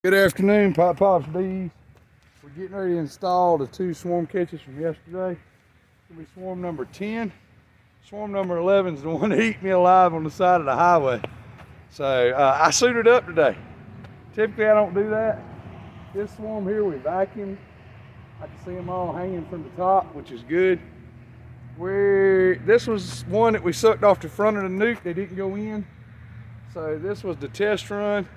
Good afternoon, Pop Pop's bees. We're getting ready to install the 2 swarm catches from yesterday. It's gonna be swarm number 10. Swarm number 11 is the one that ate me alive on the side of the highway. So I suited up today. Typically I don't do that. This swarm here we vacuumed. I can see them all hanging from the top, which is good. This was one that we sucked off the front of the nuke. They didn't go in. So this was the test run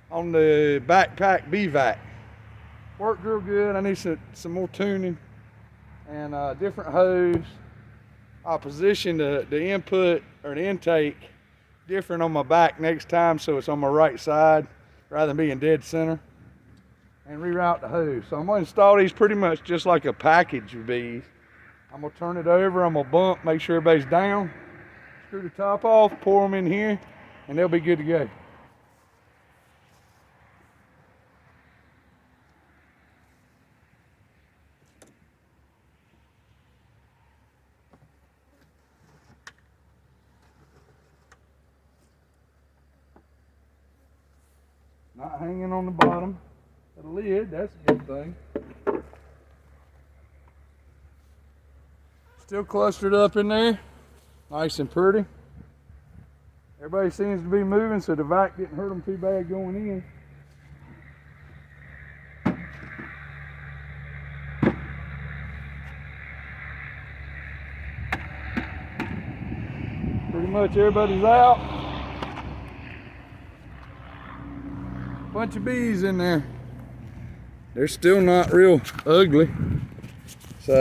on the backpack BVAC. Worked real good. I need some more tuning and different hose. I'll position the input or the intake different on my back next time so it's on my right side rather than being dead center, and reroute the hose. So I'm going to install these pretty much just like a package of bees. I'm going to turn it over, I'm going to bump, make sure everybody's down, screw the top off, pour them in here, and they'll be good to go. Not hanging on the bottom of the lid, that's a good thing. Still clustered up in there, nice and pretty. Everybody seems to be moving, so the vac didn't hurt them too bad going in. Pretty much everybody's out. Bunch of bees in there. They're still not real ugly. So